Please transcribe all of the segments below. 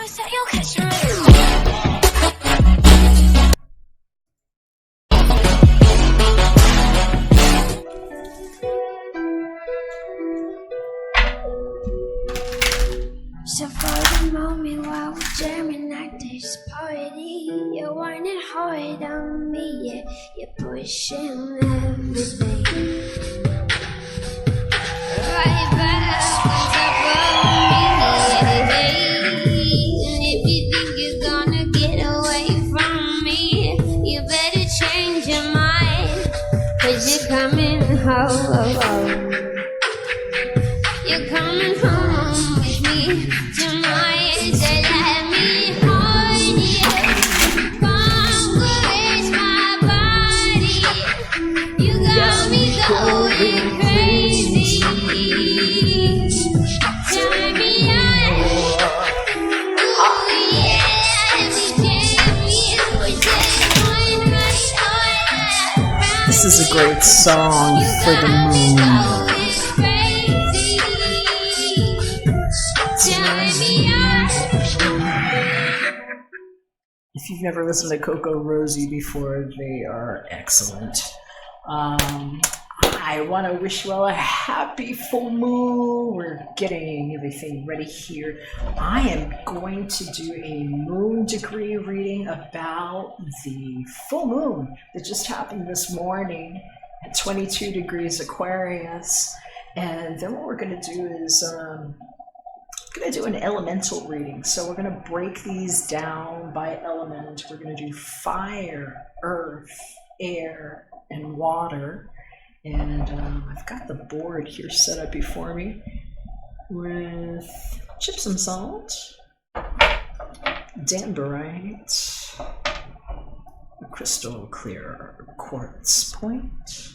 So for the moment while we're jamming at this party, you're whining hard on me, yeah, you're pushing everything right back on top of me, and if you think you're gonna get away from me, you better change your mind, 'cause you're coming home. You're coming home with me tonight, so let me hold you, conquer my body, you got me going crazy, turn me on, oh yeah, let me jam you, going right on. This is a great song for the moon. If you've never listened to Coco Rosie before, they are excellent. I want to wish you all a happy full moon. We're getting everything ready here. I am going to do a moon degree reading about the full moon that just happened this morning at 22 degrees Aquarius. And then what we're going to do is going to do an elemental reading. So we're going to break these down by element. We're going to do fire, earth, air, and water. And I've got the board here set up before me with gypsum salt, danbarite, a crystal clear quartz point,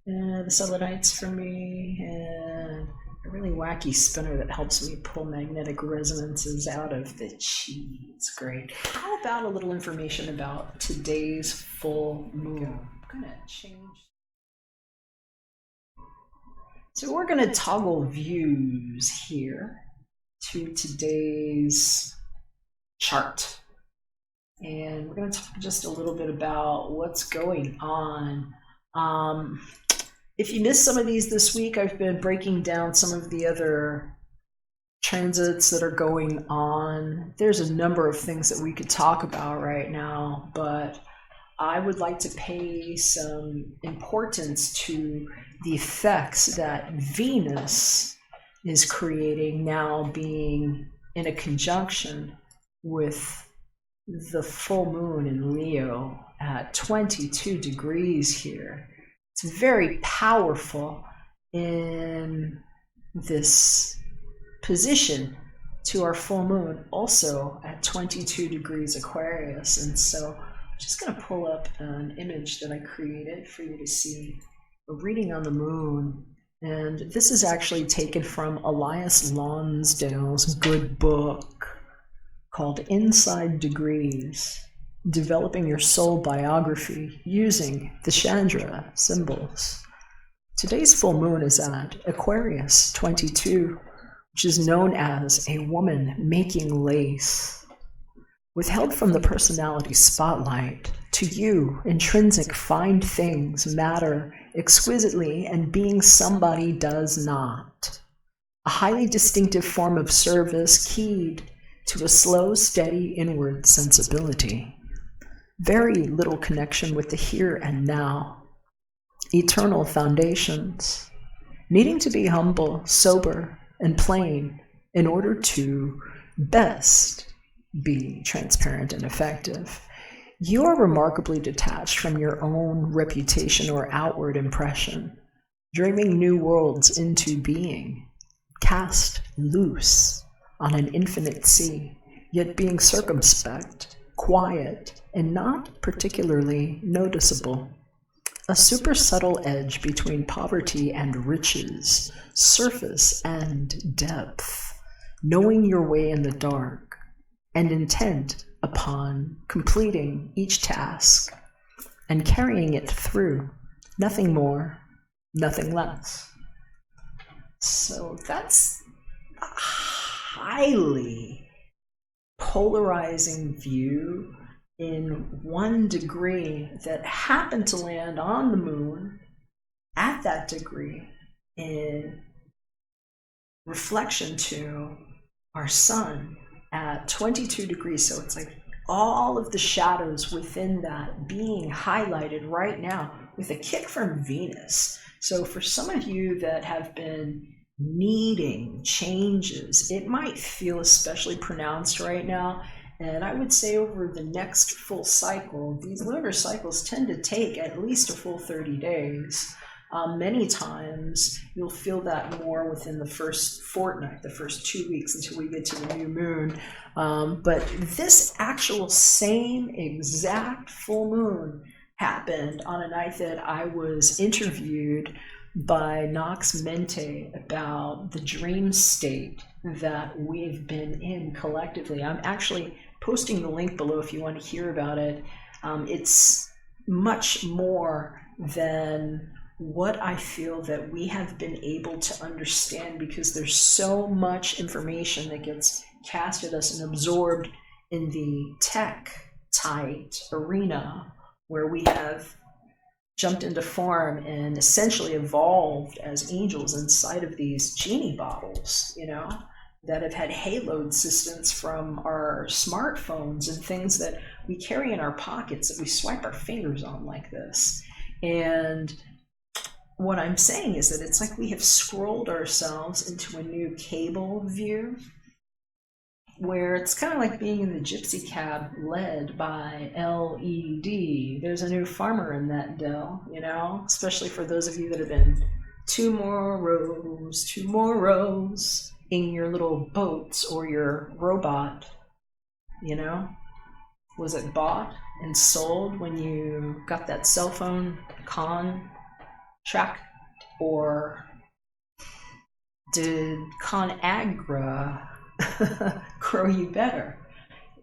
the selenites for me, and a really wacky spinner that helps me pull magnetic resonances out of the chi. It's great. How about a little information about today's full moon? I'm going to change. So we're going to toggle views here to today's chart. And we're going to talk just a little bit about what's going on. If you missed some of these this week, I've been breaking down some of the other transits that are going on. There's a number of things that we could talk about right now, but I would like to pay some importance to the effects that Venus is creating now, being in a conjunction with the full moon in Leo at 22 degrees here. It's very powerful in this position to our full moon, also at 22 degrees Aquarius. And so I'm just going to pull up an image that I created for you to see a reading on the moon. And this is actually taken from Elias Lonsdale's good book called Inside Degrees: Developing Your Soul Biography Using the Chandra Symbols. Today's full moon is at Aquarius 22, which is known as a woman making lace. Withheld from the personality spotlight, to you, intrinsic find things matter exquisitely, and being somebody does not. A highly distinctive form of service keyed to a slow, steady inward sensibility. Very little connection with the here and now. Eternal foundations. Needing to be humble, sober, and plain in order to best be transparent and effective. You are remarkably detached from your own reputation or outward impression, dreaming new worlds into being, cast loose on an infinite sea, yet being circumspect, quiet, and not particularly noticeable. A super subtle edge between poverty and riches, surface and depth, knowing your way in the dark, and intent upon completing each task and carrying it through, nothing more, nothing less. So that's a highly polarizing view in 1 degree that happened to land on the moon at that degree in reflection to our sun at 22 degrees. So it's like all of the shadows within that being highlighted right now with a kick from Venus. So for some of you that have been needing changes, it might feel especially pronounced right now. And I would say over the next full cycle, these lunar cycles tend to take at least a full 30 days. Many times you'll feel that more within the first fortnight, the first 2 weeks until we get to the new moon. But this actual same exact full moon happened on a night that I was interviewed by Mente about the dream state that we've been in collectively. I'm actually posting the link below if you want to hear about it. It's much more than what I feel that we have been able to understand, because there's so much information that gets cast at us and absorbed in the tech-tight arena where we have jumped into form and essentially evolved as angels inside of these genie bottles, you know, that have had haloed systems from our smartphones and things that we carry in our pockets that we swipe our fingers on like this. And what I'm saying is that it's like we have scrolled ourselves into a new cable view where it's kind of like being in the gypsy cab led by LED. There's a new farmer in that dell, you know, especially for those of you that have been 2 more rows in your little boats or your robot, you know. Was it bought and sold when you got that cell phone contract, or did ConAgra grow you better?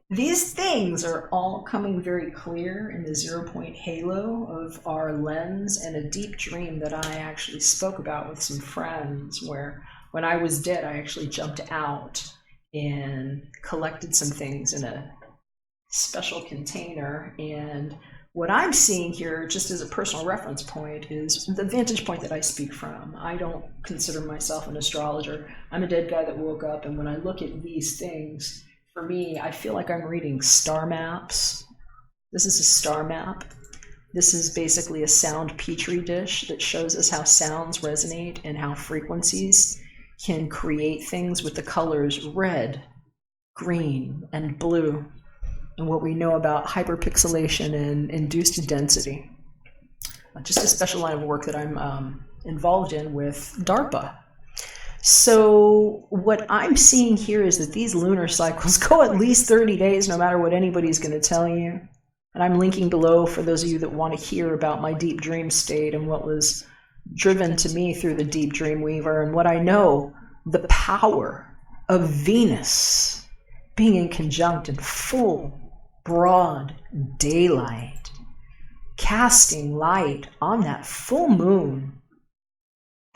These things are all coming very clear in the 0-point halo of our lens and a deep dream that I actually spoke about with some friends, where when I was dead, I actually jumped out and collected some things in a special container. And what I'm seeing here, just as a personal reference point, is the vantage point that I speak from. I don't consider myself an astrologer. I'm a dead guy that woke up, and when I look at these things, for me, I feel like I'm reading star maps. This is a star map. This is basically a sound petri dish that shows us how sounds resonate and how frequencies can create things with the colors red, green, and blue, and what we know about hyperpixelation and induced density. Just a special line of work that I'm involved in with DARPA. So what I'm seeing here is that these lunar cycles go at least 30 days, no matter what anybody's going to tell you. And I'm linking below for those of you that want to hear about my deep dream state and what was driven to me through the deep dream weaver, and what I know, the power of Venus being in conjunct in full broad daylight, casting light on that full moon,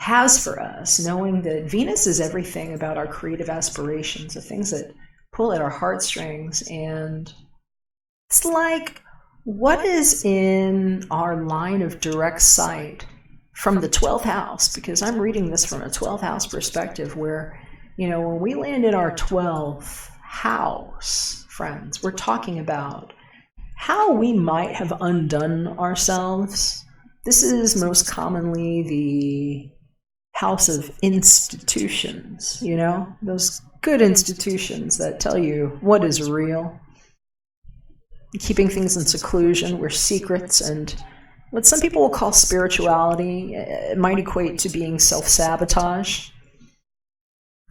has for us, knowing that Venus is everything about our creative aspirations, the things that pull at our heartstrings. And it's like, what is in our line of direct sight from the 12th house? Because I'm reading this from a 12th house perspective, where, you know, when we land in our 12th house, friends, we're talking about how we might have undone ourselves. This is most commonly the house of institutions, you know, those good institutions that tell you what is real, keeping things in seclusion, where secrets and what some people will call spirituality might equate to being self-sabotage.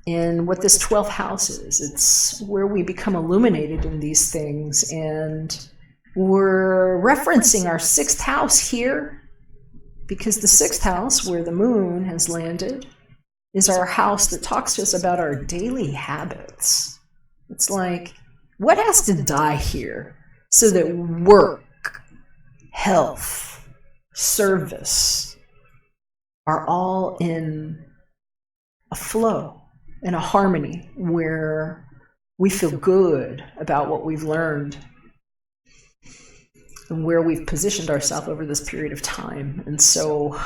And what this 12th house is, it's where we become illuminated in these things. And we're referencing our 6th house here, because the 6th house, where the moon has landed, is our house that talks to us about our daily habits. It's like, what has to die here so that work, health, service are all in a flow, in a harmony, where we feel good about what we've learned and where we've positioned ourselves over this period of time. And so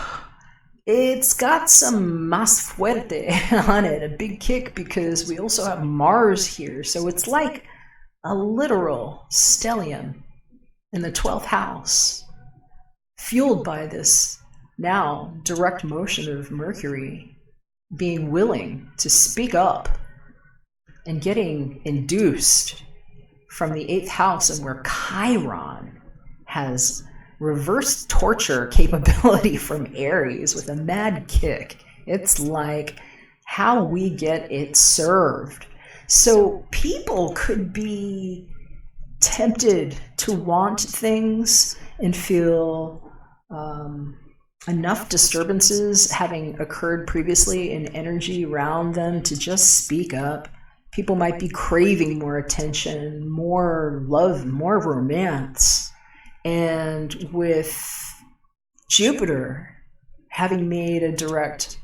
it's got some más fuerte on it, a big kick, because we also have Mars here. So it's like a literal stellium in the 12th house, fueled by this now direct motion of Mercury being willing to speak up and getting induced from the 8th house, and where Chiron has reverse torture capability from Aries with a mad kick. It's like how we get it served. So people could be tempted to want things and feel enough disturbances having occurred previously in energy around them to just speak up. People might be craving more attention, more love, more romance. And with Jupiter having made a direct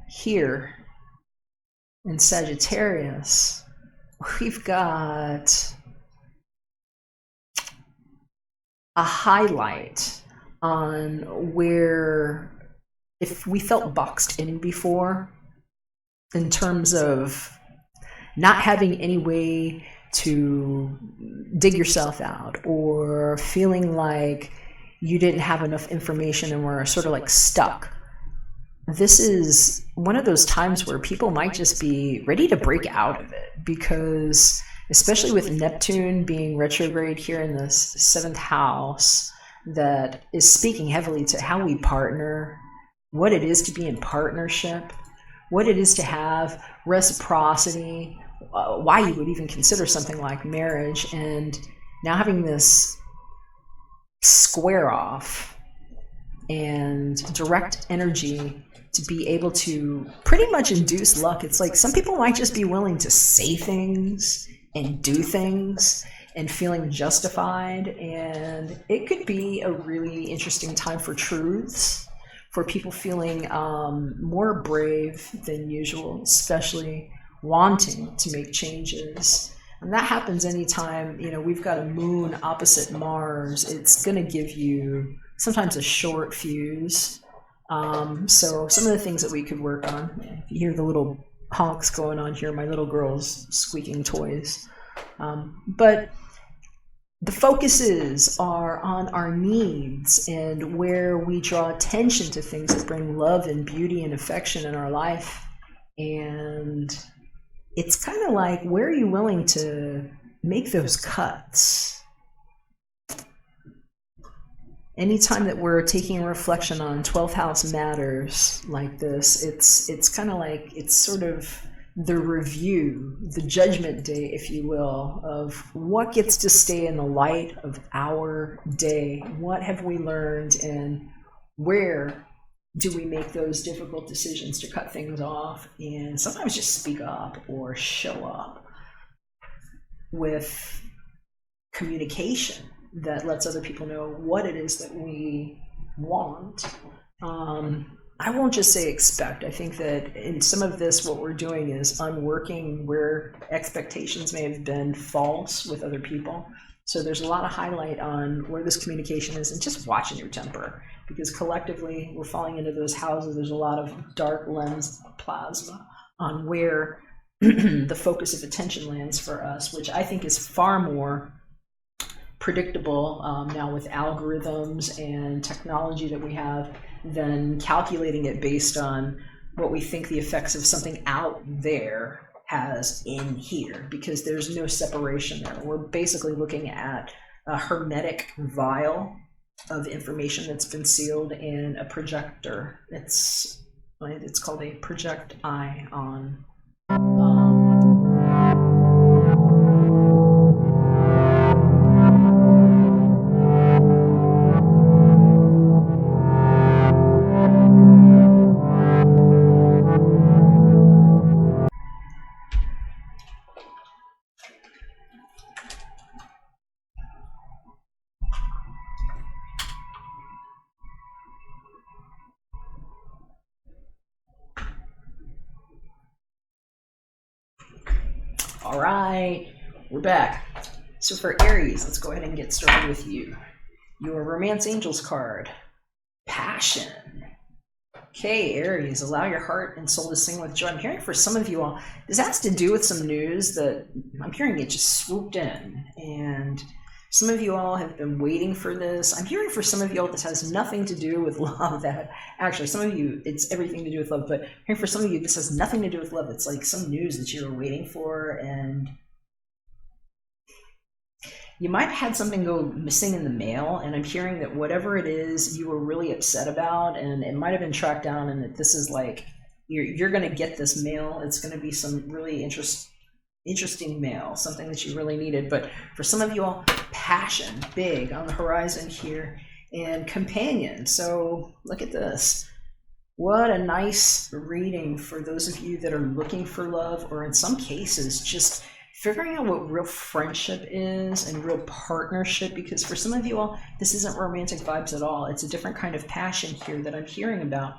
here in Sagittarius, we've got a highlight on where, if we felt boxed in before, in terms of not having any way to dig yourself out, or feeling like you didn't have enough information and were sort of like stuck. This is one of those times where people might just be ready to break out of it, because especially with Neptune being retrograde here in the 7th house, that is speaking heavily to how we partner, what it is to be in partnership, what it is to have reciprocity, why you would even consider something like marriage. And now having this square off and direct energy to be able to pretty much induce luck. It's like some people might just be willing to say things and do things and feeling justified, and it could be a really interesting time for truths, for people feeling more brave than usual, especially wanting to make changes. And that happens anytime, we've got a moon opposite Mars. It's going to give you sometimes a short fuse. So some of the things that we could work on, if you hear the little honks going on here, my little girl's squeaking toys. But the focuses are on our needs and where we draw attention to things that bring love and beauty and affection in our life. And it's kind of like, where are you willing to make those cuts? Anytime that we're taking a reflection on 12th house matters like this, it's kind of like, it's sort of the review, the judgment day, if you will, of what gets to stay in the light of our day. What have we learned, and where do we make those difficult decisions to cut things off and sometimes just speak up or show up with communication that lets other people know what it is that we want. I won't just say expect. I think that in some of this, what we're doing is unworking where expectations may have been false with other people. So there's a lot of highlight on where this communication is, and just watching your temper, because collectively we're falling into those houses. There's a lot of dark lens plasma on where the focus of attention lands for us, which I think is far more predictable now with algorithms and technology that we have, than calculating it based on what we think the effects of something out there has in here, because there's no separation there. We're basically looking at a hermetic vial of information that's been sealed in a projector. It's called a project ion. All right, we're back. So for Aries, let's go ahead and get started with you. Your Romance Angels card, Passion. Okay, Aries, allow your heart and soul to sing with joy. I'm hearing for some of you all, this has to do with some news that I'm hearing it just swooped in. And some of you all have been waiting for this. I'm hearing for some of you all this has nothing to do with love. That actually, some of you, it's everything to do with love. But I'm hearing for some of you, this has nothing to do with love. It's like some news that you were waiting for, and you might have had something go missing in the mail, and I'm hearing that whatever it is you were really upset about, and it might have been tracked down, and that this is like, you're going to get this mail. It's going to be some really interesting mail, something that you really needed. But for some of you all, passion, big on the horizon here, and companion. So look at this. What a nice reading for those of you that are looking for love, or in some cases, just figuring out what real friendship is and real partnership, because for some of you all, this isn't romantic vibes at all. It's a different kind of passion here that I'm hearing about.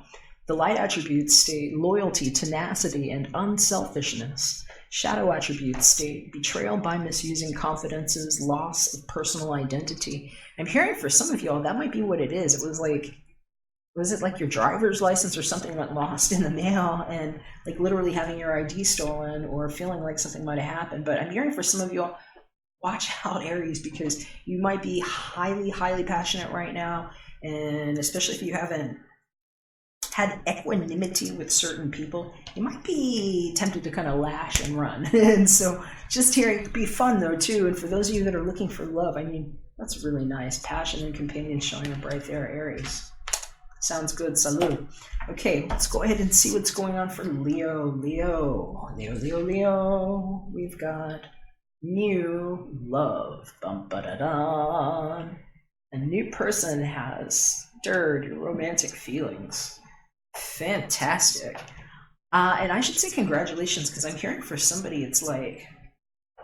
The light attributes state loyalty, tenacity, and unselfishness. Shadow attributes state betrayal by misusing confidences, loss of personal identity. I'm hearing for some of y'all, that might be what it is. It was like, was it like your driver's license or something went lost in the mail, and like literally having your ID stolen, or feeling like something might have happened? But I'm hearing for some of y'all, watch out, Aries, because you might be highly, highly passionate right now. And especially if you haven't had equanimity with certain people, you might be tempted to kind of lash and run. And so just here, it could be fun though too. And for those of you that are looking for love, I mean, that's really nice. Passion and companion showing up right there, Aries. Sounds good. Salud. Okay, let's go ahead and see what's going on for Leo. Leo. We've got new love. Bum, ba-da-da. A new person has stirred your romantic feelings. Fantastic. And I should say congratulations, because I'm hearing for somebody, it's like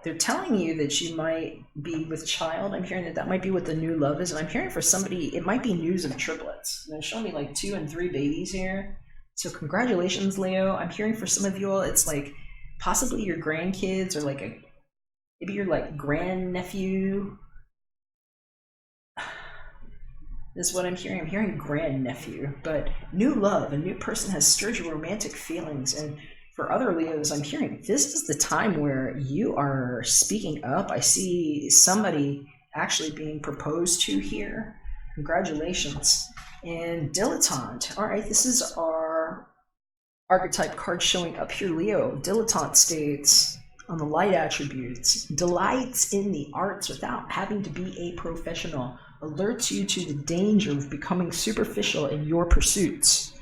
they're telling you that you might be with child. I'm hearing that that might be what the new love is. And I'm hearing for somebody, it might be news of triplets. They're showing me like 2 and 3 babies here. So congratulations, Leo. I'm hearing for some of you all, it's like possibly your grandkids, or like maybe your like grandnephew. This is what I'm hearing. I'm hearing grandnephew. But new love, a new person has stirred your romantic feelings. And for other Leos, I'm hearing this is the time where you are speaking up. I see somebody actually being proposed to here. Congratulations. And dilettante. All right, this is our archetype card showing up here, Leo. Dilettante states on the light attributes, delights in the arts without having to be a professional, alerts you to the danger of becoming superficial in your pursuits.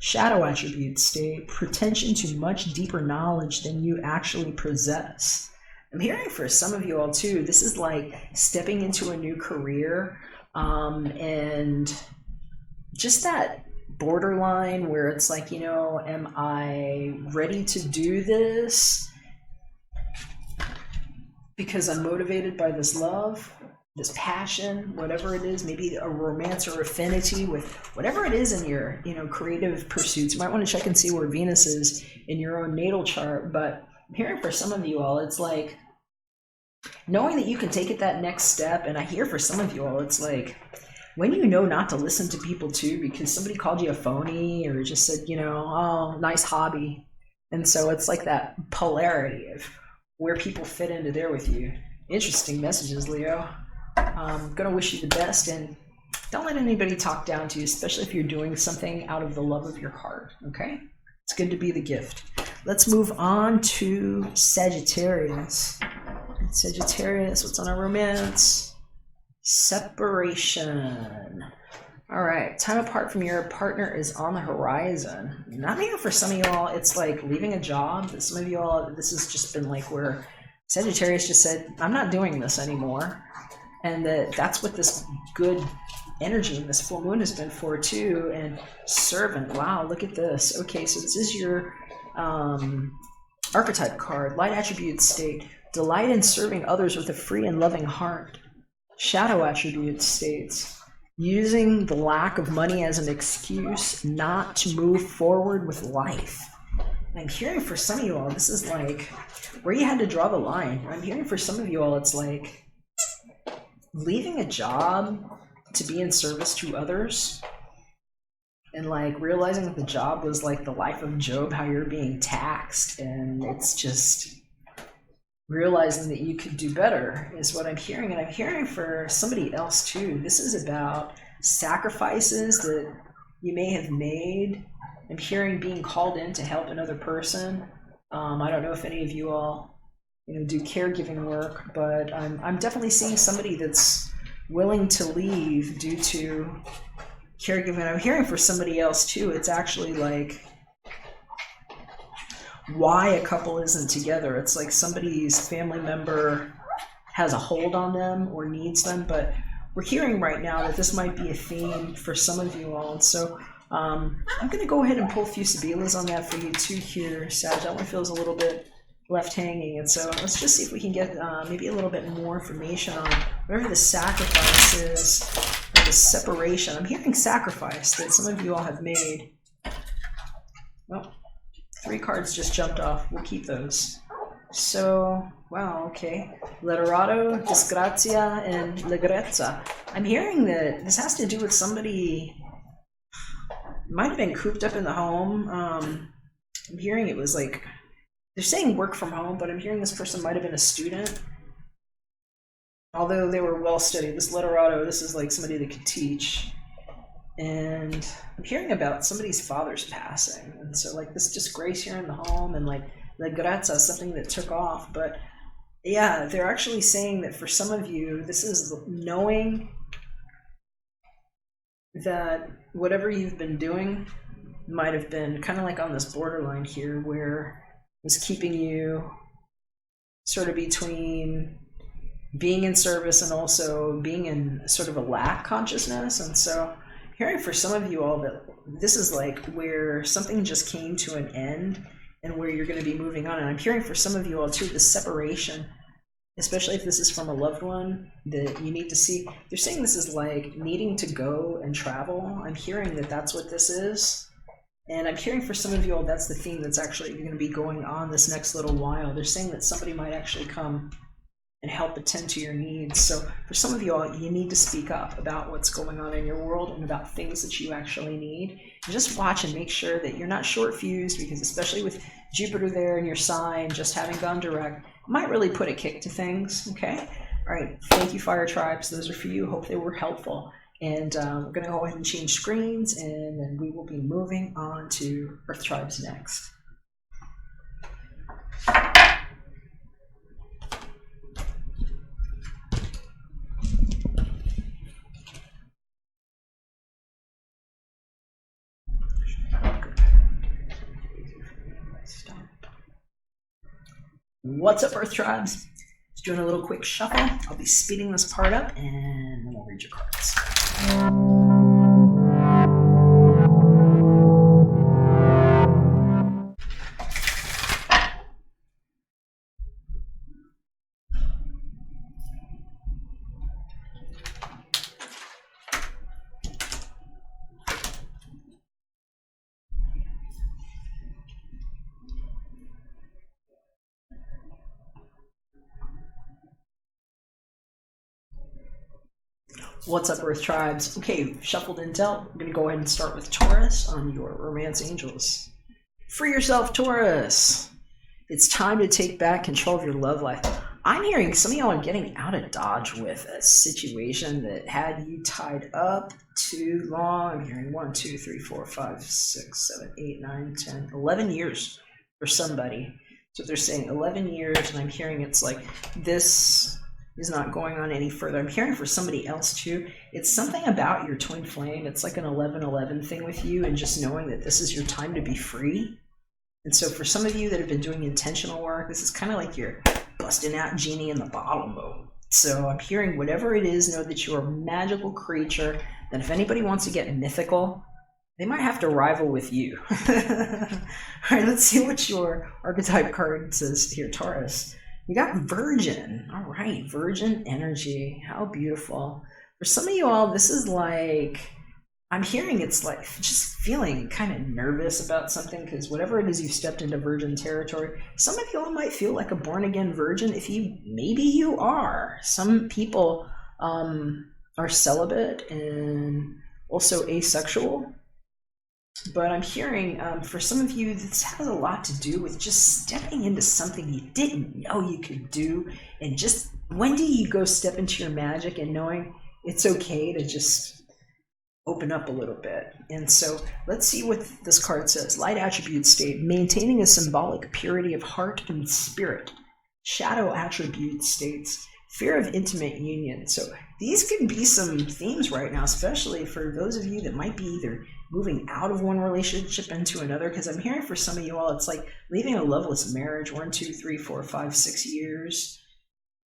Shadow attributes state pretension to much deeper knowledge than you actually possess. I'm hearing for some of you all too, this is like stepping into a new career, and just that borderline where it's like, you know, am I ready to do this because I'm motivated by this love, this passion, whatever it is, maybe a romance or affinity with whatever it is in your, you know, creative pursuits. You might want to check and see where Venus is in your own natal chart. But I'm hearing for some of you all, it's like knowing that you can take it that next step. And I hear for some of you all, it's like when you know not to listen to people too, because somebody called you a phony or just said, you know, oh, nice hobby. And so it's like that polarity of where people fit into there with you. Interesting messages, Leo. I'm going to wish you the best, and don't let anybody talk down to you, especially if you're doing something out of the love of your heart, okay? It's good to be the gift. Let's move on to Sagittarius. Sagittarius, what's on our romance? Separation. All right, time apart from your partner is on the horizon. Not here for some of you all, it's like leaving a job. Some of you all, this has just been like where Sagittarius just said, I'm not doing this anymore. And that's what this good energy and this full moon has been for too. And servant, wow, look at this. Okay, so this is your archetype card. Light attributes state, delight in serving others with a free and loving heart. Shadow attributes states, using the lack of money as an excuse not to move forward with life. I'm hearing for some of you all, this is like where you had to draw the line. I'm hearing for some of you all, it's like leaving a job to be in service to others, and like realizing that the job was like the life of Job, how you're being taxed, and it's just realizing that you could do better is what I'm hearing. And I'm hearing for somebody else too, this is about sacrifices that you may have made. I'm hearing being called in to help another person. I don't know if any of you all, do caregiving work, but I'm definitely seeing somebody that's willing to leave due to caregiving. I'm hearing for somebody else too, it's actually like why a couple isn't together. It's like somebody's family member has a hold on them or needs them, but we're hearing right now that this might be a theme for some of you all. And so I'm going to go ahead and pull a few Sibilas on that for you too here, Sag. That one feels a little bit left hanging. And so let's just see if we can get maybe a little bit more information on whatever the sacrifice is, or the separation. I'm hearing sacrifice that some of you all have made. Well, 3 cards just jumped off. We'll keep those. So, wow, okay. L'Erorato, Disgrazia, and Leggerezza. I'm hearing that this has to do with somebody might have been cooped up in the home. I'm hearing it was like, they're saying work from home, but I'm hearing this person might have been a student. Although they were well studied. This L'Erorato, this is like somebody that could teach. And I'm hearing about somebody's father's passing. And so like this disgrace here in the home, and like the Grazia, something that took off. But yeah, they're actually saying that for some of you, this is knowing that whatever you've been doing might have been kind of like on this borderline here where it was keeping you sort of between being in service and also being in sort of a lack consciousness. And so hearing for some of you all that this is like where something just came to an end and where you're going to be moving on. And I'm hearing for some of you all too, the separation, especially if this is from a loved one that you need to see. They're saying this is like needing to go and travel. I'm hearing that that's what this is. And I'm hearing for some of you all, that's the theme that's actually going to be going on this next little while. They're saying that somebody might actually come and help attend to your needs. So for some of you all, you need to speak up about what's going on in your world and about things that you actually need. And just watch and make sure that you're not short fused, because especially with Jupiter there in your sign, just having gone direct, might really put a kick to things, okay? All right, thank you, Fire Tribes. Those are for you. Hope they were helpful. And we're going to go ahead and change screens, and then we will be moving on to Earth Tribes next. What's up, Earth Tribes? Just doing a little quick shuffle. I'll be speeding this part up, and then we'll read your cards. What's up, Earth Tribes? Okay, shuffled and dealt. We're going to go ahead and start with Taurus on your Romance Angels. Free yourself, Taurus! It's time to take back control of your love life. I'm hearing some of y'all are getting out of Dodge with a situation that had you tied up too long. I'm hearing 1, 2, 3, 4, 5, 6, 7, 8, 9, 10, 11 years for somebody. So they're saying 11 years, and I'm hearing it's like this is not going on any further. I'm hearing for somebody else too, it's something about your twin flame. It's like an 11-11 thing with you, and just knowing that this is your time to be free. And so for some of you that have been doing intentional work, this is kind of like you're busting out genie in the bottle mode. So I'm hearing whatever it is, know that you're a magical creature, that if anybody wants to get mythical, they might have to rival with you. All right, let's see what your archetype card says here, Taurus. You got Virgin. All right, Virgin energy. How beautiful. For some of you all, this is like, I'm hearing it's like just feeling kind of nervous about something, because whatever it is, you've stepped into virgin territory. Some of y'all might feel like a born-again virgin. Maybe you are. Some people are celibate and also asexual. But I'm hearing, for some of you, this has a lot to do with just stepping into something you didn't know you could do. And just, when do you go step into your magic and knowing it's okay to just open up a little bit? And so let's see what this card says. Light attribute state, maintaining a symbolic purity of heart and spirit. Shadow attribute states, fear of intimate union. So these could be some themes right now, especially for those of you that might be either moving out of one relationship into another, because I'm hearing for some of you all, it's like leaving a loveless marriage, 1, 2, 3, 4, 5, 6 years,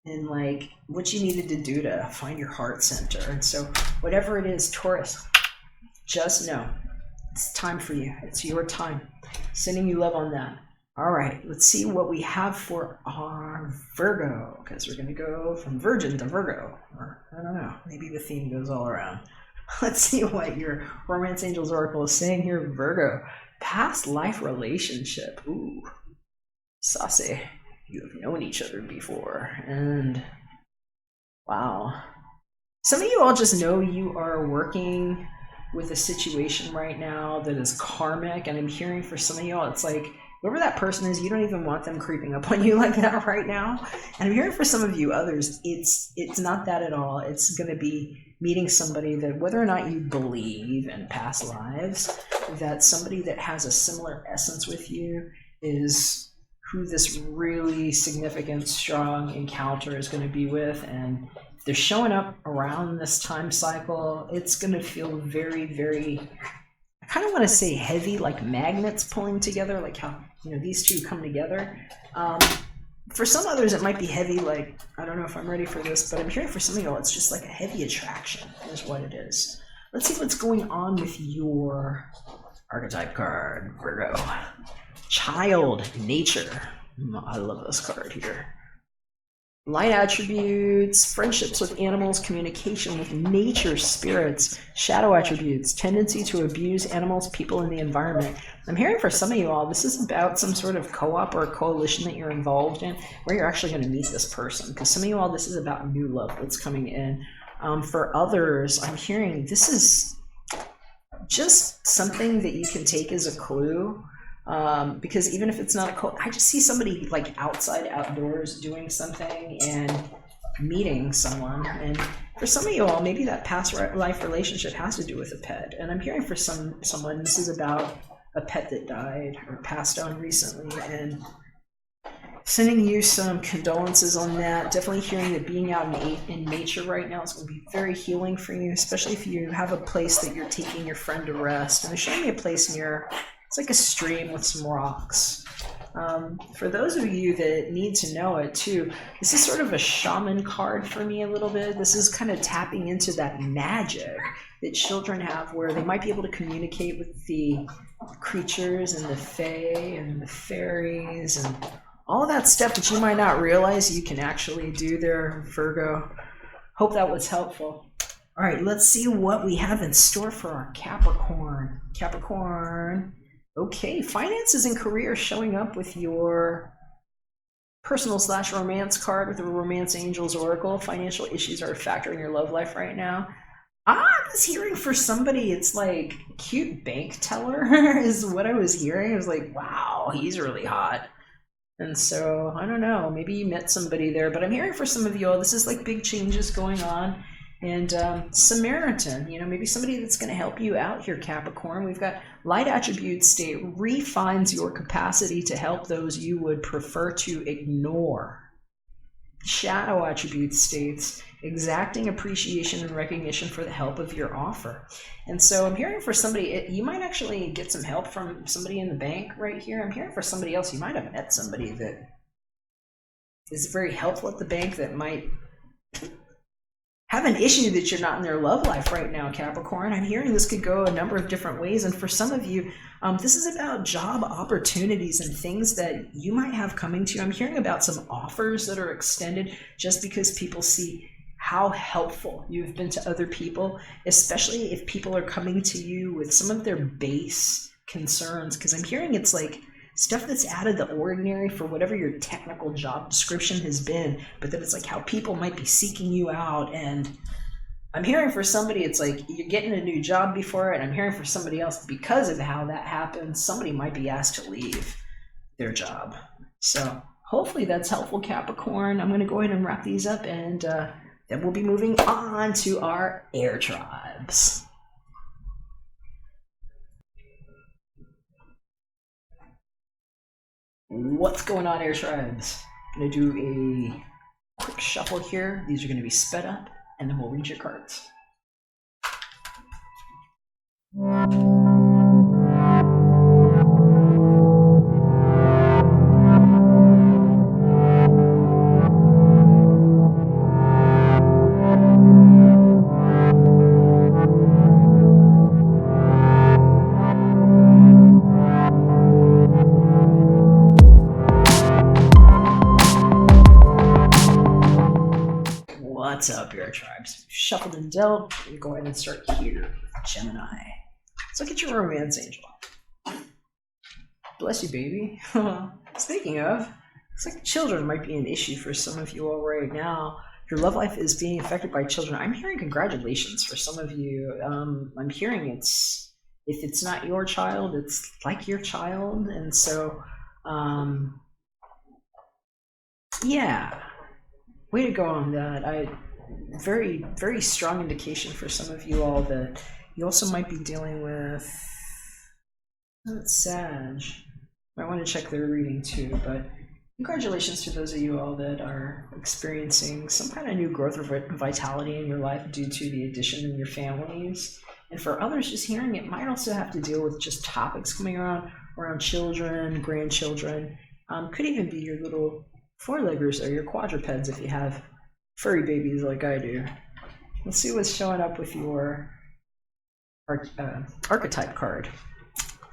and like what you needed to do to find your heart center. And so whatever it is, Taurus, just know it's time for you. It's your time. Sending you love on that. All right, let's see what we have for our Virgo, because we're going to go from Virgin to Virgo. Or, I don't know, maybe the theme goes all around. Let's see what your Romance Angels Oracle is saying here, Virgo. Past life relationship. Ooh, saucy. You have known each other before. And, wow. Some of you all just know you are working with a situation right now that is karmic. And I'm hearing for some of y'all, it's like, whoever that person is, you don't even want them creeping up on you like that right now. And I'm hearing for some of you others, it's not that at all. It's going to be meeting somebody that, whether or not you believe in past lives, that somebody that has a similar essence with you is who this really significant, strong encounter is going to be with. And if they're showing up around this time cycle, it's going to feel very, very, I kind of want to say heavy, like magnets pulling together, like how, you know, these two come together. For some others, it might be heavy, like, I don't know if I'm ready for this, but I'm hearing for some of y'all, it's just like a heavy attraction is what it is. Let's see what's going on with your archetype card, Virgo. Child, nature. I love this card here. Light attributes, friendships with animals, communication with nature, spirits. Shadow attributes, tendency to abuse animals, people, and the environment. I'm hearing for some of you all, this is about some sort of co-op or coalition that you're involved in, where you're actually going to meet this person. Because some of you all, this is about new love that's coming in. For others, I'm hearing this is just something that you can take as a clue. Because even if it's not a cult, I just see somebody like outside, outdoors doing something and meeting someone. And for some of you all, maybe that past life relationship has to do with a pet. And I'm hearing for someone, this is about a pet that died or passed on recently, and sending you some condolences on that. Definitely hearing that being out in nature right now is going to be very healing for you, especially if you have a place that you're taking your friend to rest. And they're showing me a place near, it's like a stream with some rocks. For those of you that need to know it too, this is sort of a shaman card for me a little bit. This is kind of tapping into that magic that children have, where they might be able to communicate with the creatures and the fae and the fairies and all that stuff that you might not realize you can actually do there, Virgo. Hope that was helpful. All right, let's see what we have in store for our Capricorn. Capricorn. Okay, finances and career showing up with your personal/romance card with the Romance Angels Oracle. Financial issues are a factor in your love life right now. I was hearing for somebody, it's like cute bank teller is what I was hearing. I was like, wow, he's really hot. And so, I don't know, maybe you met somebody there, but I'm hearing for some of you all, this is like big changes going on. And Samaritan, you know, maybe somebody that's going to help you out here, Capricorn. We've got light attribute state, refines your capacity to help those you would prefer to ignore. Shadow attribute states, exacting appreciation and recognition for the help of your offer. And so I'm hearing for somebody, you might actually get some help from somebody in the bank right here. I'm hearing for somebody else, you might have met somebody that is very helpful at the bank that might have an issue that you're not in their love life right now, Capricorn. I'm hearing this could go a number of different ways. And for some of you, this is about job opportunities and things that you might have coming to you. I'm hearing about some offers that are extended just because people see how helpful you've been to other people, especially if people are coming to you with some of their base concerns, because I'm hearing it's like stuff that's out of the ordinary for whatever your technical job description has been, but then it's like how people might be seeking you out. And I'm hearing for somebody, it's like you're getting a new job before it. And I'm hearing for somebody else, because of how that happens, somebody might be asked to leave their job. So hopefully that's helpful, Capricorn. I'm going to go ahead and wrap these up, and then we'll be moving on to our air tribes. What's going on, air tribes? I'm going to do a quick shuffle here. These are going to be sped up, and then we'll read your cards. What's up, air tribes? Shuffled and dealt. We'll go ahead and start here, Gemini. Let's look at your romance angel. Bless you, baby. Speaking of, it's like children might be an issue for some of you all right now. Your love life is being affected by children. I'm hearing congratulations for some of you. I'm hearing if it's not your child, it's like your child. And so, yeah, way to go on that. Very, very strong indication for some of you all that you also might be dealing with Sag. Might want to check their reading too, but congratulations to those of you all that are experiencing some kind of new growth or vitality in your life due to the addition in your families. And for others, just hearing it might also have to deal with just topics coming around children, grandchildren. Could even be your little four-leggers or your quadrupeds if you have furry babies like I do. Let's see what's showing up with your archetype card.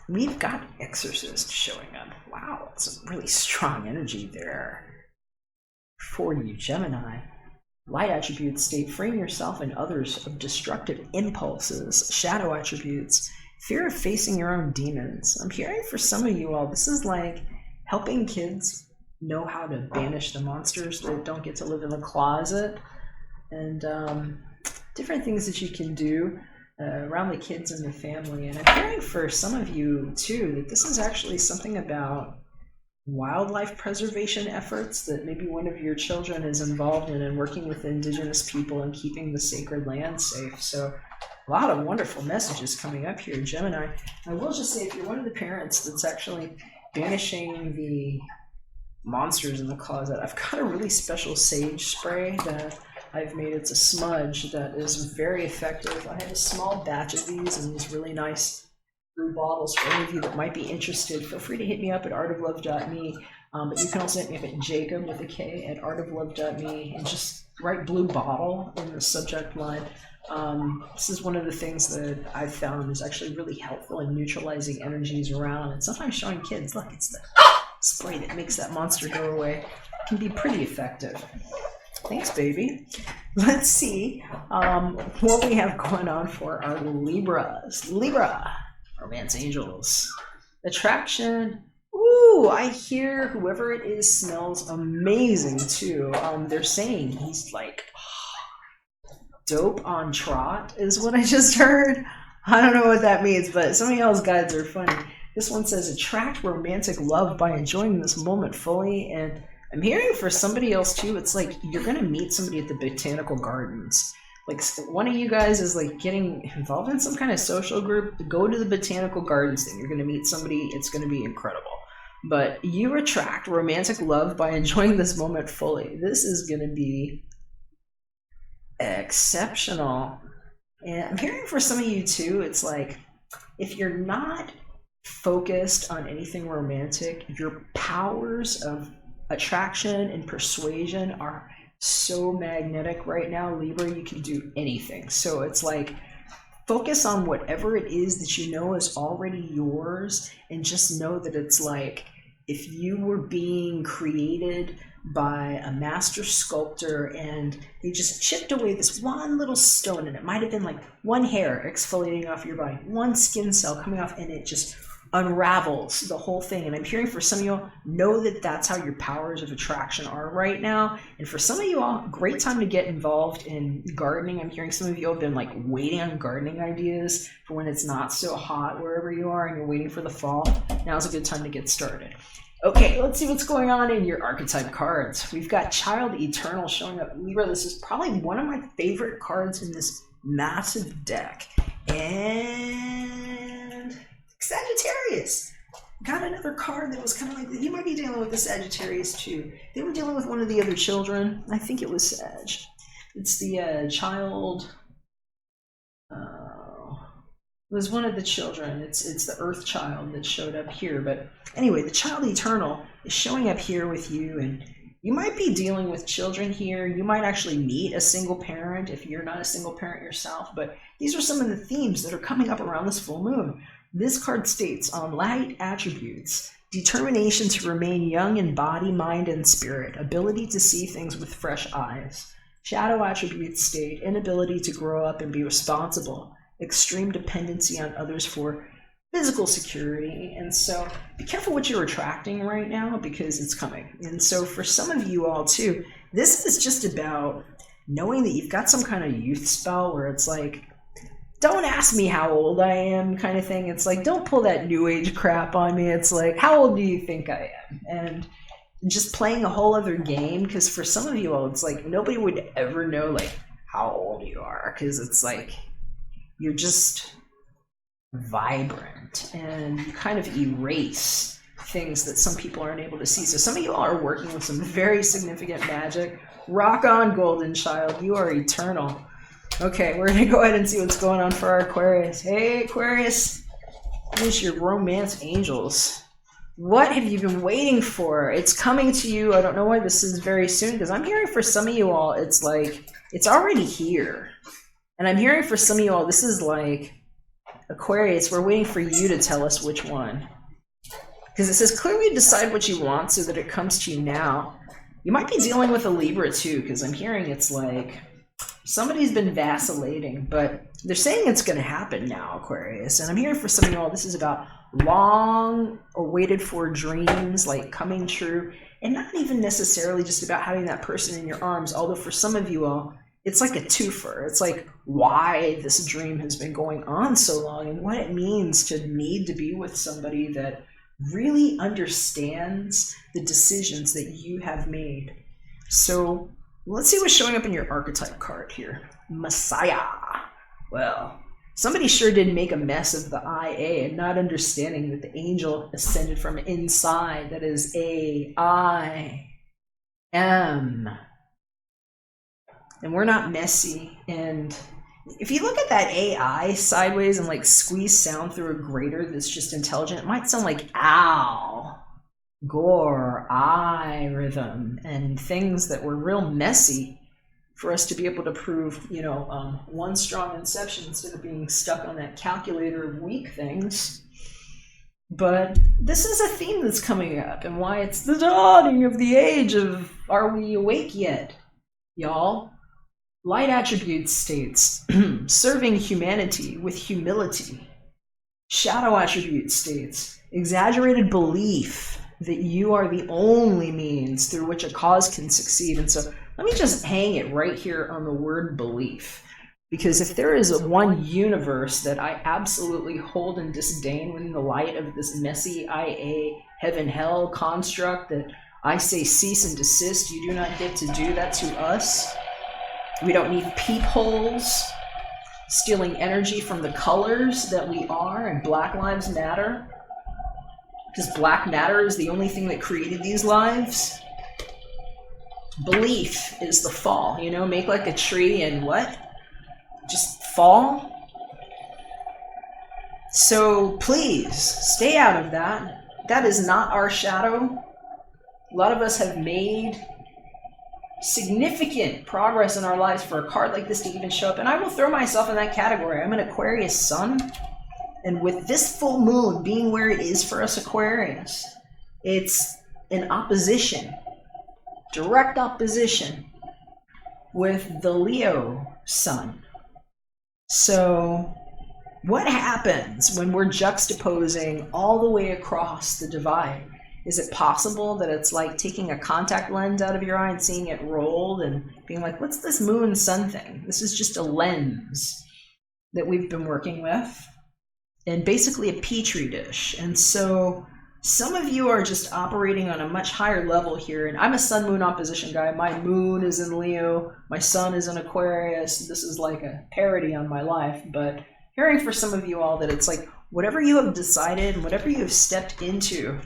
We've got Exorcist showing up. Wow, some really strong energy there for you, Gemini. Light attributes state freeing yourself and others of destructive impulses. Shadow attributes, fear of facing your own demons. I'm hearing for some of you all, this is like helping kids know how to banish the monsters that don't get to live in the closet, and different things that you can do around the kids and the family. And I'm hearing for some of you too that this is actually something about wildlife preservation efforts that maybe one of your children is involved in, and working with indigenous people and keeping the sacred land safe. So a lot of wonderful messages coming up here, Gemini. I will just say, if you're one of the parents that's actually banishing the monsters in the closet, I've got a really special sage spray that I've made. It's a smudge that is very effective. I have a small batch of these in these really nice blue bottles. For any of you that might be interested, feel free to hit me up at artoflove.me, but you can also hit me up at Jakob with a K at artoflove.me and just write blue bottle in the subject line. This is one of the things that I've found is actually really helpful in neutralizing energies around, and sometimes showing kids, look, it's the spray that makes that monster go away. It can be pretty effective. Thanks, baby. Let's see what we have going on for our Libras. Libra, romance angels. Attraction. Ooh, I hear whoever it is smells amazing too. They're saying he's like dope on trot is what I just heard. I don't know what that means, but some of y'all's guides are funny. This one says, attract romantic love by enjoying this moment fully. And I'm hearing for somebody else too, it's like you're going to meet somebody at the botanical gardens. Like one of you guys is like getting involved in some kind of social group. Go to the botanical gardens thing. You're going to meet somebody. It's going to be incredible. But you attract romantic love by enjoying this moment fully. This is going to be exceptional. And I'm hearing for some of you too, it's like if you're not focused on anything romantic, your powers of attraction and persuasion are so magnetic right now, Libra. You can do anything. So it's like focus on whatever it is that you know is already yours, and just know that it's like if you were being created by a master sculptor, and they just chipped away this one little stone, and it might have been like one hair exfoliating off your body, one skin cell coming off, and it just unravels the whole thing. And I'm hearing for some of you all, know that that's how your powers of attraction are right now. And for some of you all, great time to get involved in gardening. I'm hearing some of you all have been like waiting on gardening ideas for when it's not so hot wherever you are and you're waiting for the fall. Now's a good time to get started. Okay, let's see what's going on in your archetype cards. We've got Child Eternal showing up. Libra, this is probably one of my favorite cards in this massive deck. And Sagittarius. Got another card that was kind of like, you might be dealing with the Sagittarius too. They were dealing with one of the other children. I think it was Sag. It's the child. It was one of the children. It's the Earth child that showed up here. But anyway, the Child Eternal is showing up here with you, and you might be dealing with children here. You might actually meet a single parent if you're not a single parent yourself. But these are some of the themes that are coming up around this full moon. This card states on light attributes: determination to remain young in body, mind, and spirit, ability to see things with fresh eyes. Shadow attributes state inability to grow up and be responsible, extreme dependency on others for physical security. And so be careful what you're attracting right now, because it's coming. And so for some of you all too, this is just about knowing that you've got some kind of youth spell where it's like, don't ask me how old I am kind of thing. It's like, don't pull that new age crap on me. It's like, how old do you think I am? And just playing a whole other game, because for some of you all, it's like nobody would ever know like how old you are, because it's like you're just vibrant and you kind of erase things that some people aren't able to see. So some of you all are working with some very significant magic. Rock on, Golden Child. You are eternal. Okay, we're going to go ahead and see what's going on for our Aquarius. Hey, Aquarius. Here's your romance angels. What have you been waiting for? It's coming to you. I don't know why this is very soon, because I'm hearing for some of you all, it's like, it's already here. And I'm hearing for some of you all, this is like, Aquarius, we're waiting for you to tell us which one. Because it says clearly decide what you want so that it comes to you now. You might be dealing with a Libra too, because I'm hearing it's like, somebody's been vacillating, but they're saying it's going to happen now, Aquarius. And I'm hearing for some of you all, this is about long awaited for dreams, like coming true, and not even necessarily just about having that person in your arms. Although for some of you all, it's like a twofer. It's like why this dream has been going on so long and what it means to need to be with somebody that really understands the decisions that you have made. So let's see what's showing up in your archetype card here. Messiah. Well, somebody sure did make a mess of the IA and not understanding that the angel ascended from inside. That is A-I-M. And we're not messy. And if you look at that AI sideways and like squeeze sound through a grater that's just intelligent, it might sound like ow, gore, I rhythm, and things that were real messy for us to be able to prove, you know, one strong inception instead of being stuck on that calculator of weak things. But this is a theme that's coming up, and why it's the dawning of the age of are we awake yet, y'all? Light attributes states serving humanity with humility. Shadow attributes states exaggerated belief that you are the only means through which a cause can succeed. And so let me just hang it right here on the word belief, because if there is a one universe that I absolutely hold in disdain within the light of this messy IA heaven hell construct that I say cease and desist, you do not get to do that to us. We don't need peepholes stealing energy from the colors that we are, and Black Lives Matter, because black matter is the only thing that created these lives. Belief is the fall, you know, make like a tree and what? Just fall. So please stay out of that. That is not our shadow. A lot of us have made significant progress in our lives for a card like this to even show up, and I will throw myself in that category. I'm an Aquarius sun, and with this full moon being where it is for us Aquarius, it's an opposition direct opposition with the Leo sun. So what happens when we're juxtaposing all the way across the divide? Is it possible that it's like taking a contact lens out of your eye and seeing it rolled and being like, what's this moon sun thing? This is just a lens that we've been working with, and basically a petri dish. And so some of you are just operating on a much higher level here. And I'm a sun moon opposition guy. My moon is in Leo. My sun is in Aquarius. This is like a parody on my life. But hearing for some of you all that it's like whatever you have decided and whatever you have stepped into,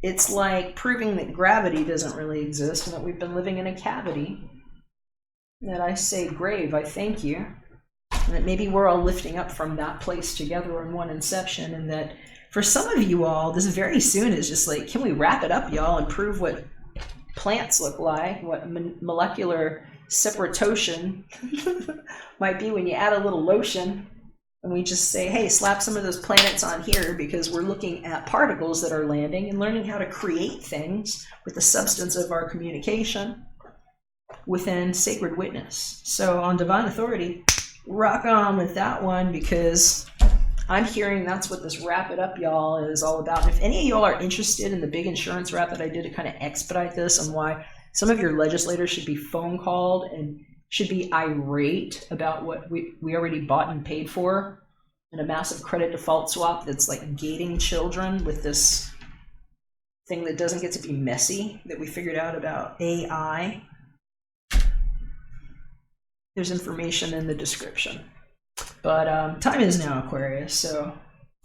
it's like proving that gravity doesn't really exist and that we've been living in a cavity. That I say, grave, I thank you. And that maybe we're all lifting up from that place together in one inception. And that for some of you all, this very soon is just like, can we wrap it up, y'all, and prove what plants look like, what molecular separation might be when you add a little lotion. And we just say, hey, slap some of those planets on here because we're looking at particles that are landing and learning how to create things with the substance of our communication within sacred witness. So on divine authority, rock on with that one, because I'm hearing that's what this wrap it up, y'all, is all about. And if any of y'all are interested in the big insurance wrap that I did to kind of expedite this and why some of your legislators should be phone called and should be irate about what we already bought and paid for in a massive credit default swap that's like gating children with this thing that doesn't get to be messy that we figured out about AI. There's information in the description. But time is now, Aquarius, so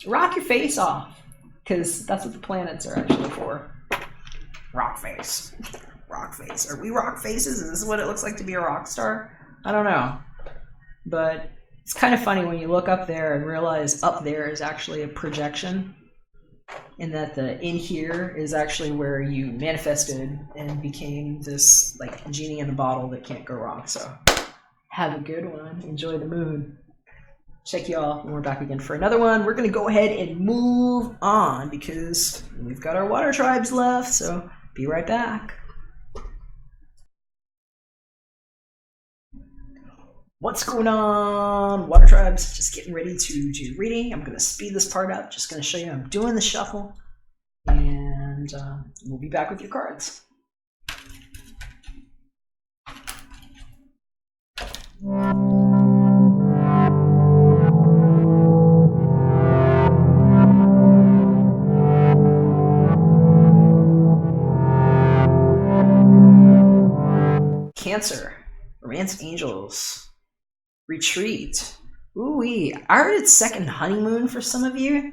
rock your face off, because that's what the planets are actually for. Rock face. Rock face. Are we rock faces? Is this what it looks like to be a rock star? I don't know. But it's kind of funny when you look up there and realize up there is actually a projection, and that the in here is actually where you manifested and became this like genie in a bottle that can't go wrong. So have a good one. Enjoy the moon. Check y'all when we're back again for another one. We're going to go ahead and move on because we've got our water tribes left. So be right back. What's going on, water tribes? Just getting ready to do reading. I'm going to speed this part up. Just going to show you I'm doing the shuffle. And we'll be back with your cards. Cancer, romance angels. Retreat. Ooh-wee. I heard it's second honeymoon for some of you.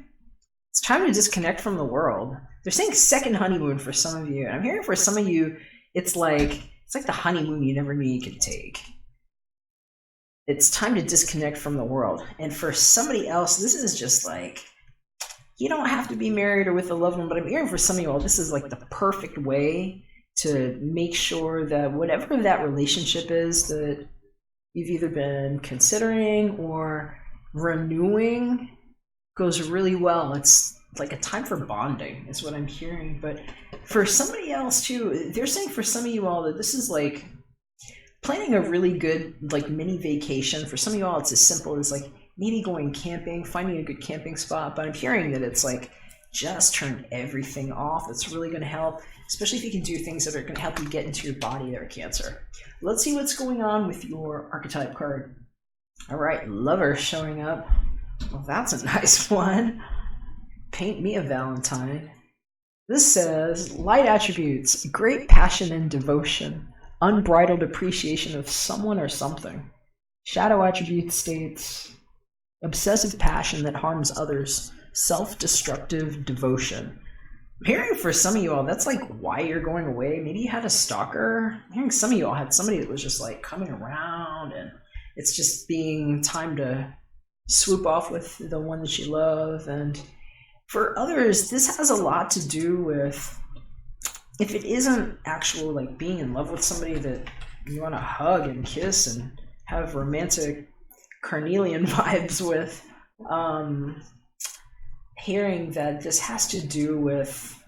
It's time to disconnect from the world. They're saying second honeymoon for some of you. And I'm hearing for some of you, it's like the honeymoon you never knew you could take. It's time to disconnect from the world. And for somebody else, this is just like, you don't have to be married or with a loved one, but I'm hearing for some of you all, this is like the perfect way to make sure that whatever that relationship is that you've either been considering or renewing goes really well. It's like a time for bonding is what I'm hearing. But for somebody else too, they're saying for some of you all that this is like planning a really good like mini vacation. For some of you all, it's as simple as like maybe going camping, finding a good camping spot. But I'm hearing that it's like just turn everything off. That's really going to help, especially if you can do things that are going to help you get into your body that are Cancer. Let's see what's going on with your archetype card. All right, lover showing up. Well, that's a nice one. Paint me a Valentine. This says, light attributes, great passion and devotion, unbridled appreciation of someone or something. Shadow attribute states, obsessive passion that harms others, self-destructive devotion. I'm hearing for some of you all, that's like why you're going away. Maybe you had a stalker. I'm hearing some of you all had somebody that was just like coming around, and it's just being time to swoop off with the one that you love. And for others, this has a lot to do with, if it isn't actual like being in love with somebody that you want to hug and kiss and have romantic carnelian vibes with, hearing that this has to do with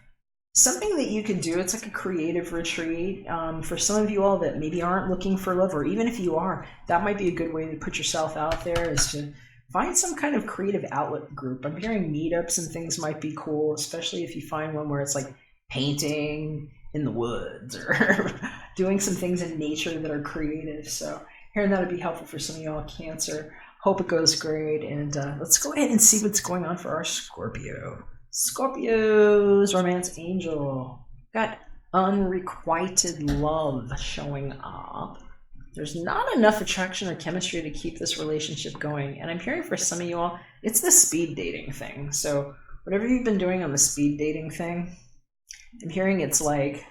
something that you could do. It's like a creative retreat. For some of you all that maybe aren't looking for love, or even if you are, that might be a good way to put yourself out there, is to find some kind of creative outlet group. I'm hearing meetups and things might be cool, especially if you find one where it's like painting in the woods or doing some things in nature that are creative. So hearing that would be helpful for some of y'all Cancer. Hope it goes great. And let's go ahead and see what's going on for our Scorpio. Scorpio's romance angel. Got unrequited love showing up. There's not enough attraction or chemistry to keep this relationship going. And I'm hearing for some of you all, it's the speed dating thing. So whatever you've been doing on the speed dating thing, I'm hearing it's like,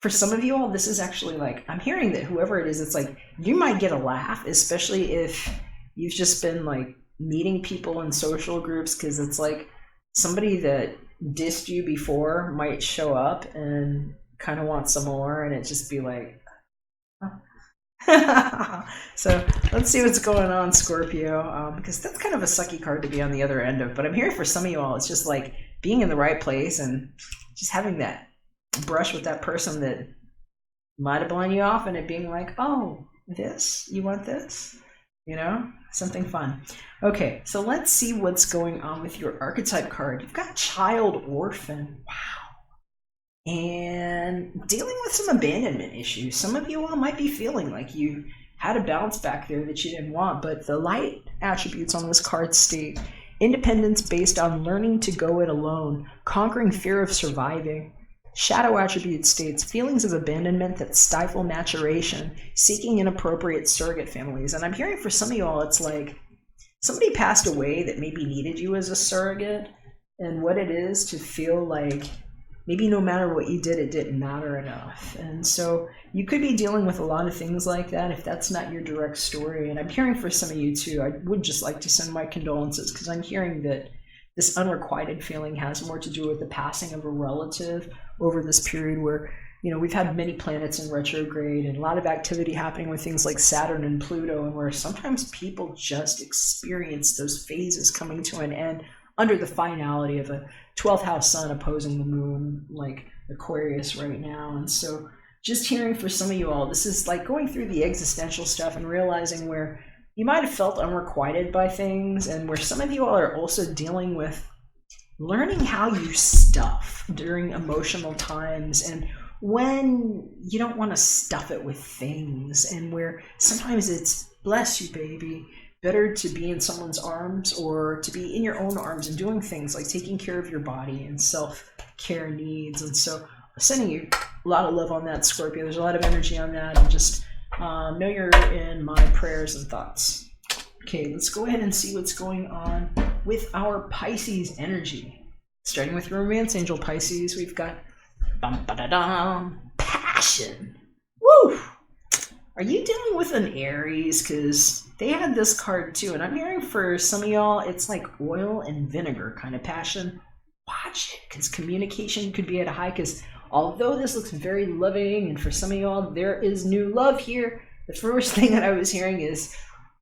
for some of you all, this is actually like, I'm hearing that whoever it is, it's like, you might get a laugh, especially if you've just been like meeting people in social groups, because it's like somebody that dissed you before might show up and kind of want some more, and it just be like, so let's see what's going on, Scorpio, because that's kind of a sucky card to be on the other end of. But I'm hearing for some of you all, it's just like being in the right place and just having that brush with that person that might have blown you off, and it being like, oh, this, you want this, you know, something fun. Okay, so let's see what's going on with your archetype card. You've got child orphan. Wow. And dealing with some abandonment issues. Some of you all might be feeling like you had a bounce back there that you didn't want, but the light attributes on this card state: independence based on learning to go it alone, conquering fear of surviving. Shadow attribute states feelings of abandonment that stifle maturation, seeking inappropriate surrogate families. And I'm hearing for some of you all, it's like somebody passed away that maybe needed you as a surrogate, and what it is to feel like maybe no matter what you did, it didn't matter enough. And so you could be dealing with a lot of things like that if that's not your direct story. And I'm hearing for some of you too, I would just like to send my condolences, because I'm hearing that this unrequited feeling has more to do with the passing of a relative over this period where, you know, we've had many planets in retrograde and a lot of activity happening with things like Saturn and Pluto, and where sometimes people just experience those phases coming to an end under the finality of a 12th house sun opposing the moon, like Aquarius right now. And so just hearing for some of you all, this is like going through the existential stuff and realizing where you might have felt unrequited by things, and where some of you all are also dealing with learning how you stuff during emotional times, and when you don't want to stuff it with things, and where sometimes it's, bless you baby, better to be in someone's arms or to be in your own arms and doing things like taking care of your body and self-care needs. And so sending you a lot of love on that, Scorpio. There's a lot of energy on that, and just know you're in my prayers and thoughts. Okay, let's go ahead and see what's going on with our Pisces energy. Starting with romance angel Pisces, we've got passion. Woo! Are you dealing with an Aries? Because they had this card too, and I'm hearing for some of y'all, it's like oil and vinegar kind of passion. Watch it, because communication could be at a high, because although this looks very loving, and for some of y'all, there is new love here, the first thing that I was hearing is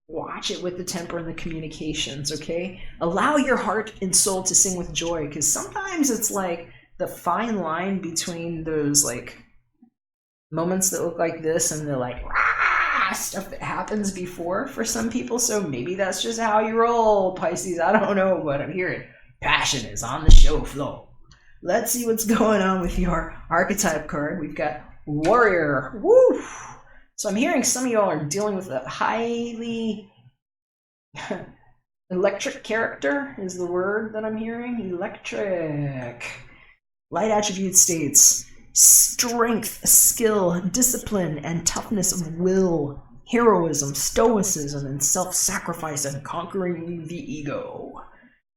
watch it with the temper and the communications, okay? Allow your heart and soul to sing with joy, because sometimes it's like the fine line between those like moments that look like this and the like rah, stuff that happens before for some people. So maybe that's just how you roll, Pisces. I don't know, but I'm hearing passion is on the show floor. Let's see what's going on with your archetype card. We've got warrior. Woo! So I'm hearing some of y'all are dealing with a highly electric character is the word that I'm hearing. Electric. Light attribute states strength, skill, discipline, and toughness of will, heroism, stoicism, and self-sacrifice, and conquering the ego.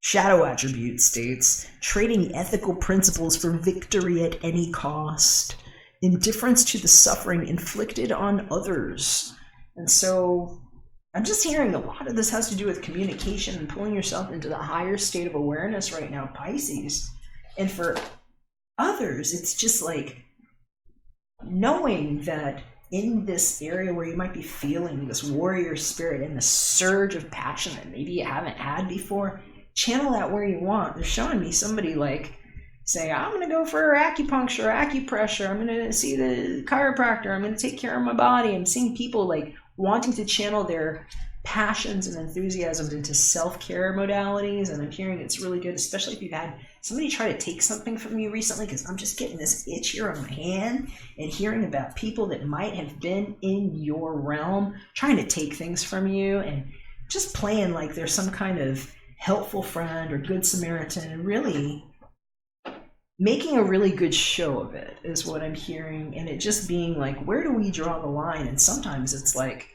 Shadow attribute states trading ethical principles for victory at any cost, indifference to the suffering inflicted on others. And so I'm just hearing a lot of this has to do with communication and pulling yourself into the higher state of awareness right now, Pisces. And for others, it's just like knowing that in this area where you might be feeling this warrior spirit and the surge of passion that maybe you haven't had before, channel that where you want. They're showing me somebody like say, I'm going to go for acupuncture, acupressure. I'm going to see the chiropractor. I'm going to take care of my body. I'm seeing people like wanting to channel their passions and enthusiasms into self-care modalities. And I'm hearing it's really good, especially if you've had somebody try to take something from you recently, because I'm just getting this itch here on my hand and hearing about people that might have been in your realm trying to take things from you and just playing like there's some kind of helpful friend or good Samaritan, and really making a really good show of it is what I'm hearing. And it just being like, where do we draw the line? And sometimes it's like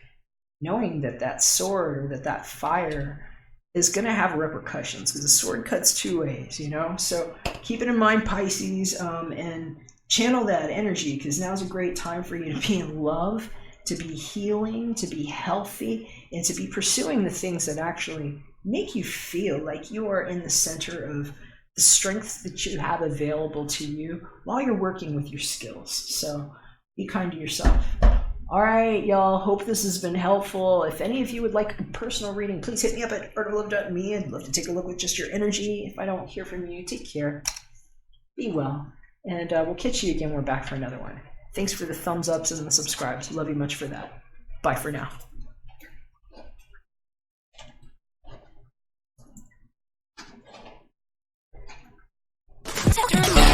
knowing that that sword or that fire is going to have repercussions, because the sword cuts two ways, you know? So keep it in mind, Pisces, and channel that energy, because now's a great time for you to be in love, to be healing, to be healthy, and to be pursuing the things that actually make you feel like you are in the center of the strength that you have available to you while you're working with your skills. So be kind to yourself. All right, y'all. Hope this has been helpful. If any of you would like a personal reading, please hit me up at artoflove.me. I'd love to take a look with just your energy. If I don't hear from you, take care. Be well. And we'll catch you again. We're back for another one. Thanks for the thumbs ups and the subscribes. Love you much for that. Bye for now. Turn